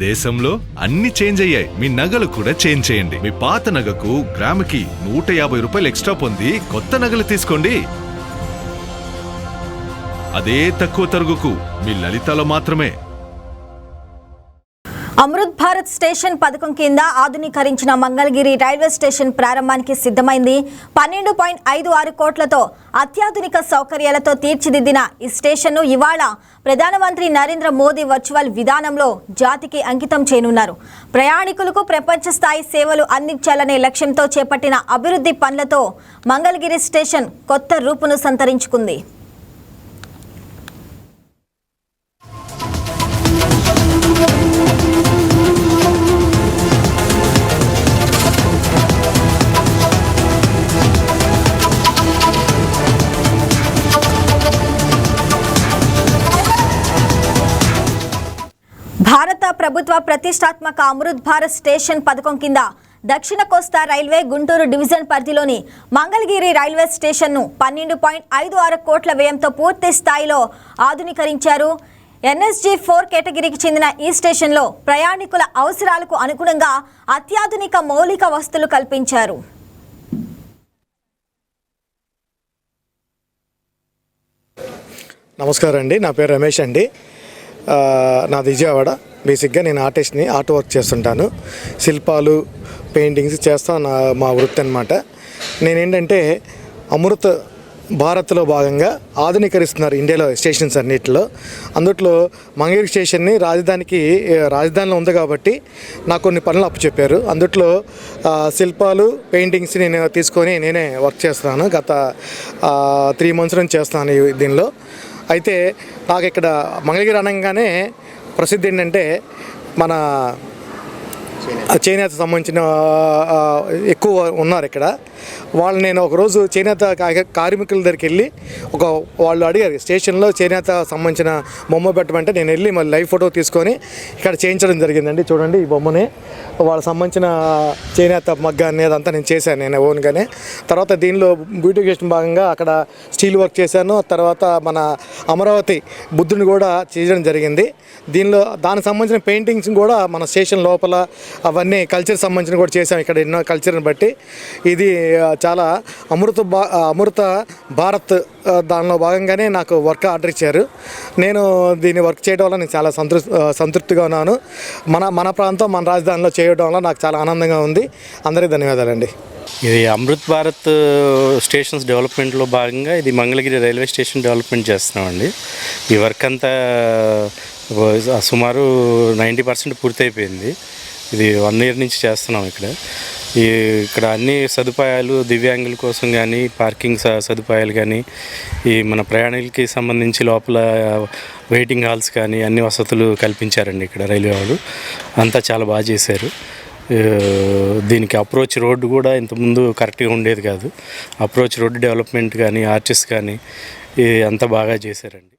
దేశంలో అన్ని చేంజ్ అయ్యాయి, మీ నగలు కూడా చేంజ్ చేయండి. మీ పాత నగకు గ్రాముకి 150 రూపాయలు ఎక్స్ట్రా పొంది కొత్త నగలు తీసుకోండి. అదే తక్కువ తరుగుకు మీ లలితలో మాత్రమే. అమృత్ భారత్ స్టేషన్ పథకం కింద ఆధునీకరించిన మంగళగిరి రైల్వే స్టేషన్ ప్రారంభానికి సిద్ధమైంది. 12.56 కోట్లతో అత్యాధునిక సౌకర్యాలతో తీర్చిదిద్దిన ఈ స్టేషన్ను ఇవాళ ప్రధానమంత్రి నరేంద్ర మోదీ వర్చువల్ విధానంలో జాతికి అంకితం చేయనున్నారు. ప్రయాణికులకు ప్రపంచ స్థాయి సేవలు అందించాలనే లక్ష్యంతో చేపట్టిన అభివృద్ధి పనులతో మంగళగిరి స్టేషన్ కొత్త రూపును సంతరించుకుంది. భారత ప్రభుత్వ ప్రతిష్టాత్మక అమృత్ భారత్ స్టేషన్ పథకం కింద దక్షిణ కోస్తా రైల్వే గుంటూరు డివిజన్ పరిధిలోని మంగళగిరి రైల్వే స్టేషన్ను 12.56 కోట్ల వ్యయంతో పూర్తి స్థాయిలో ఆధునీకరించారు. NSG 4 కేటగిరీకి చెందిన ఈ స్టేషన్లో ప్రయాణికుల అవసరాలకు అనుగుణంగా అత్యాధునిక మౌలిక వసతులు కల్పించారు. నమస్కారం అండి, నా పేరు రమేష్ అండి. నాది విజయవాడ. బేసిక్గా నేను ఆర్టిస్ట్ని, ఆర్ట్ వర్క్ చేస్తుంటాను. శిల్పాలు, పెయింటింగ్స్ చేస్తాను, మా వృత్తి అనమాట. నేనేంటంటే అమృత్ భారత్లో భాగంగా ఆధునీకరిస్తున్నారు ఇండియాలో స్టేషన్స్ అన్నిటిలో. అందుట్లో మంగళగిరి స్టేషన్ని రాజధానిలో ఉంది కాబట్టి నాకు కొన్ని పనులు అప్పచెప్పారు. అందుట్లో శిల్పాలు, పెయింటింగ్స్ నేను తీసుకొని నేనే వర్క్ చేస్తున్నాను. గత 3 months నుంచి చేస్తాను దీనిలో. అయితే నాకు ఇక్కడ మంగళగిరి అనగానే ప్రసిద్ధి ఏంటంటే మన చేనేత సంబంధించిన ఎక్కువ ఉన్నారు ఇక్కడ. వాళ్ళు నేను ఒకరోజు చేనేత కార్మికుల దగ్గరికి వెళ్ళి వాళ్ళు అడిగారు స్టేషన్లో చేనేత సంబంధించిన బొమ్మ పెట్టమంటే నేను వెళ్ళి మళ్ళీ లైవ్ ఫోటో తీసుకొని ఇక్కడ చేయించడం జరిగిందండి. చూడండి, ఈ బొమ్మని వాళ్ళకి సంబంధించిన చేనేత మగ్గాన్ని అదంతా నేను చేశాను నేను ఓన్గానే. తర్వాత దీనిలో బ్యూటిఫికేషన్ భాగంగా అక్కడ స్టీల్ వర్క్ చేశాను. తర్వాత మన అమరావతి బుద్ధుని కూడా చేయడం జరిగింది. దానికి సంబంధించిన పెయింటింగ్స్ కూడా మన స్టేషన్ లోపల అవన్నీ కల్చర్ సంబంధించిన కూడా చేసాం. ఇక్కడ ఎన్నో కల్చర్ని బట్టి ఇది చాలా అమృత భారత్ దానిలో భాగంగానే నాకు వర్క్ ఆర్డర్ ఇచ్చారు. నేను దీన్ని వర్క్ చేయడం వల్ల నేను చాలా సంతృప్తిగా ఉన్నాను. మన ప్రాంతం, మన రాజధానిలో చేయడం వల్ల నాకు చాలా ఆనందంగా ఉంది. అందరికీ ధన్యవాదాలండి. ఇది అమృత్ భారత్ స్టేషన్స్ డెవలప్మెంట్లో భాగంగా ఇది మంగళగిరి రైల్వే స్టేషన్ డెవలప్మెంట్ చేస్తున్నామండి. ఈ వర్క్ అంతా సుమారు 90% పూర్తయిపోయింది. ఇది 1 year నుంచి చేస్తున్నాం ఇక్కడ అన్ని సదుపాయాలు దివ్యాంగుల కోసం కానీ, పార్కింగ్ సదుపాయాలు కానీ, ఈ మన ప్రయాణికులకి సంబంధించి లోపల వెయిటింగ్ హాల్స్ కానీ అన్ని వసతులు కల్పించారండి ఇక్కడ రైల్వే వాళ్ళు. అంతా చాలా బాగా చేశారు. దీనికి అప్రోచ్ రోడ్డు కూడా ఇంతకుముందు కరెక్ట్గా ఉండేది కాదు. అప్రోచ్ రోడ్డు డెవలప్మెంట్ కానీ, ఆర్చెస్ కానీ అంతా బాగా చేశారండి.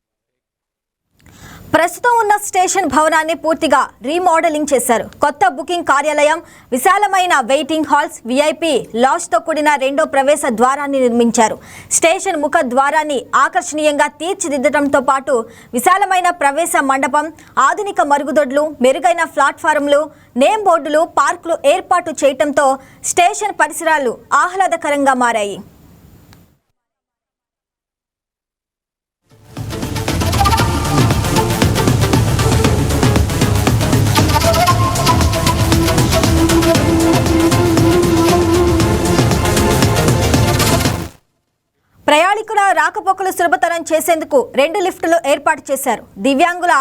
ప్రస్తుతం ఉన్న స్టేషన్ భవనాన్ని పూర్తిగా రీమోడలింగ్ చేశారు. కొత్త బుకింగ్ కార్యాలయం, విశాలమైన వెయిటింగ్ హాల్స్, VIP లాడ్జ్తో కూడిన 2వ ప్రవేశ ద్వారాన్ని నిర్మించారు. స్టేషన్ ముఖ ద్వారాన్ని ఆకర్షణీయంగా తీర్చిదిద్దడంతో పాటు విశాలమైన ప్రవేశ మండపం, ఆధునిక మరుగుదొడ్లు, మెరుగైన ప్లాట్ఫారంలు, నేమ్ బోర్డులు, పార్కులు ఏర్పాటు చేయడంతో స్టేషన్ పరిసరాలు ఆహ్లాదకరంగా మారాయి. ప్రయాణికుల రాకపోకలు సులభతరం చేసేందుకు 2 లిఫ్టులు ఏర్పాటు చేశారు. దివ్యాంగుల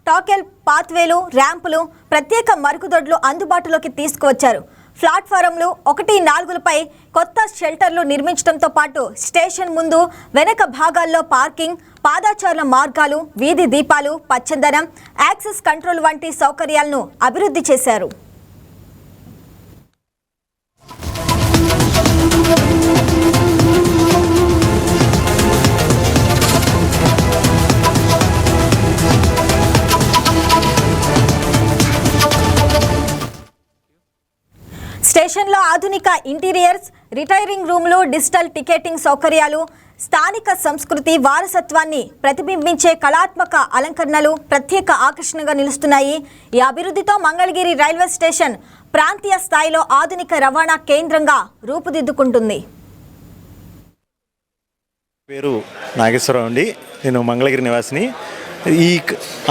టాకెల్ పాత్వేలు, ర్యాంపులు, ప్రత్యేక మరుగుదొడ్లు అందుబాటులోకి తీసుకువచ్చారు. ప్లాట్ఫారంలు 1-4లపై కొత్త షెల్టర్లు నిర్మించడంతో పాటు స్టేషన్ ముందు, వెనక భాగాల్లో పార్కింగ్, పాదాచారుల మార్గాలు, వీధి దీపాలు, పచ్చదనం, యాక్సెస్ కంట్రోల్ వంటి సౌకర్యాలను అభివృద్ధి చేశారు. స్టేషన్లో ఆధునిక ఇంటీరియర్స్, రిటైరింగ్ రూమ్లు, డిజిటల్ టికెటింగ్ సౌకర్యాలు, స్థానిక సంస్కృతి వారసత్వాన్ని ప్రతిబింబించే కళాత్మక అలంకరణలు ప్రత్యేక ఆకర్షణగా నిలుస్తున్నాయి. ఈ అభివృద్ధితో మంగళగిరి రైల్వే స్టేషన్ ప్రాంతీయ స్థాయిలో ఆధునిక రవాణా కేంద్రంగా రూపుదిద్దుకుంటుంది. పేరు నాగేశ్వరరావు అండి. నేను మంగళగిరి నివాసిని.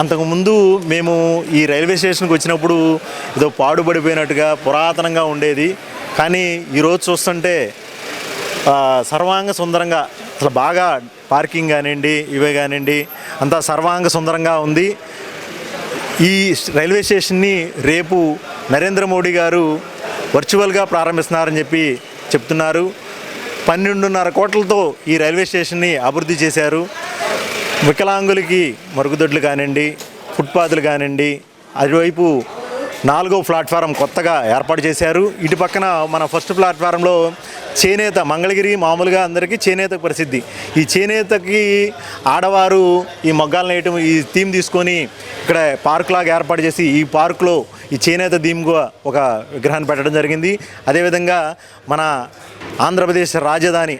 అంతకుముందు మేము ఈ రైల్వే స్టేషన్కి వచ్చినప్పుడు ఏదో పాడుబడిపోయినట్టుగా పురాతనంగా ఉండేది. కానీ ఈరోజు చూస్తుంటే సర్వాంగ సుందరంగా, అసలు బాగా పార్కింగ్ కానివ్వండి, ఇవే కానివ్వండి, అంతా సర్వాంగ సుందరంగా ఉంది. ఈ రైల్వే స్టేషన్ని రేపు నరేంద్ర మోడీ గారు వర్చువల్గా ప్రారంభిస్తున్నారని చెప్తున్నారు. 12.5 కోట్లతో ఈ రైల్వే స్టేషన్ని అభివృద్ధి చేశారు. వికలాంగులకి మరుగుదొడ్లు కానివ్వండి, ఫుట్పాత్లు కానివ్వండి, అటువైపు 4వ ప్లాట్ఫారం కొత్తగా ఏర్పాటు చేశారు. ఇటు పక్కన మన ఫస్ట్ ప్లాట్ఫారంలో చేనేత, మంగళగిరి మామూలుగా అందరికీ చేనేత ప్రసిద్ధి. ఈ చేనేతకి ఆడవారు ఈ మొగ్గాలు నేయటం, ఈ థీమ్ తీసుకొని ఇక్కడ పార్క్ లాగా ఏర్పాటు చేసి ఈ పార్కులో ఈ చేనేత థీమ్గా ఒక విగ్రహాన్ని పెట్టడం జరిగింది. అదేవిధంగా మన ఆంధ్రప్రదేశ్ రాజధాని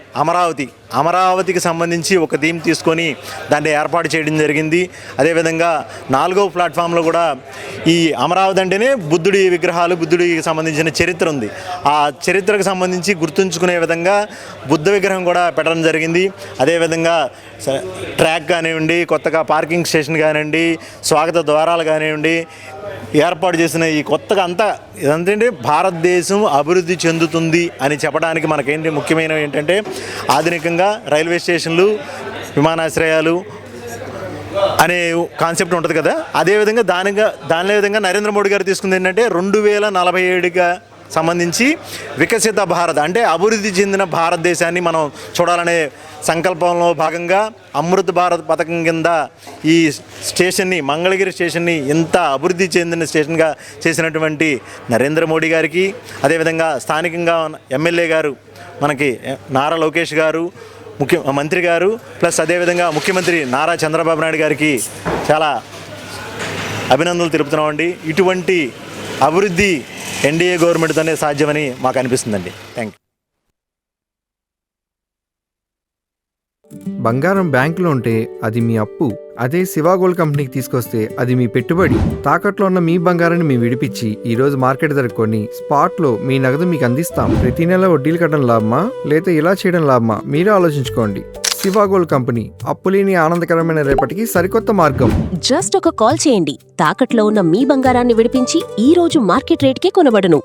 అమరావతికి సంబంధించి ఒక థీమ్ తీసుకొని దాన్ని ఏర్పాటు చేయడం జరిగింది. అదేవిధంగా 4వ ప్లాట్ఫామ్లో కూడా ఈ అమరావతి అంటేనే బుద్ధుడి విగ్రహాలు, బుద్ధుడికి సంబంధించిన చరిత్ర ఉంది. ఆ చరిత్రకు సంబంధించి గుర్తుంచుకునే విధంగా బుద్ధ విగ్రహం కూడా పెట్టడం జరిగింది. అదేవిధంగా ట్రాక్ కానివ్వండి, కొత్తగా పార్కింగ్ స్టేషన్ కానివ్వండి, స్వాగత ద్వారాలు కానివ్వండి, ఏర్పాటు చేసిన ఈ కొత్తగా అంతా ఇదంటే భారతదేశం అభివృద్ధి చెందుతుంది అని చెప్పడానికి మనకేంటి ముఖ్యమైనవి ఏంటంటే ఆధునికంగా రైల్వే స్టేషన్లు, విమానాశ్రయాలు అనే కాన్సెప్ట్ ఉంటుంది కదా. అదేవిధంగా దాని విధంగా నరేంద్ర మోడీ గారు తీసుకుంది ఏంటంటే 2047గా సంబంధించి వికసిత భారత్ అంటే అభివృద్ధి చెందిన భారతదేశాన్ని మనం చూడాలనే సంకల్పంలో భాగంగా అమృత్ భారత్ పథకం కింద ఈ స్టేషన్ని, మంగళగిరి స్టేషన్ని ఇంత అభివృద్ధి చెందిన స్టేషన్గా చేసినటువంటి నరేంద్ర మోడీ గారికి, అదేవిధంగా స్థానికంగా ఎమ్మెల్యే గారు మనకి నారా లోకేష్ గారు, మంత్రి గారు, ప్లస్ అదేవిధంగా ముఖ్యమంత్రి నారా చంద్రబాబు నాయుడు గారికి చాలా అభినందనలు తెలుపుతున్నామండి. ఇటువంటి అభివృద్ధి ఎన్డీఏ గవర్నమెంట్తోనే సాధ్యమని మాకు అనిపిస్తుందండి. Thank you. బంగారం బ్యాంకులో ఉంటే అది మీ అప్పు, అదే శివ గోల్డ్ కంపెనీకి తీసుకొస్తే అది మీ పెట్టుబడి. తాకట్లో ఉన్న మీ బంగారాన్ని మేము విడిపించి ఈ రోజు మార్కెట్ ధర కొని స్పాట్లో మీ నగదు మీకు అందిస్తాం. ప్రతి నెల వడ్డీలు కట్టడం లాభమా లేదా ఇలా చేయడం లాభమా మీరే ఆలోచించుకోండి. శివ గోల్డ్ కంపెనీ, అప్పులేని ఆనందకరమైన రేపటికి సరికొత్త మార్గం. జస్ట్ ఒక కాల్ చేయండి. తాకట్లో ఉన్న మీ బంగారాన్ని విడిపించి ఈ రోజు మార్కెట్ రేట్కే కొనబడును.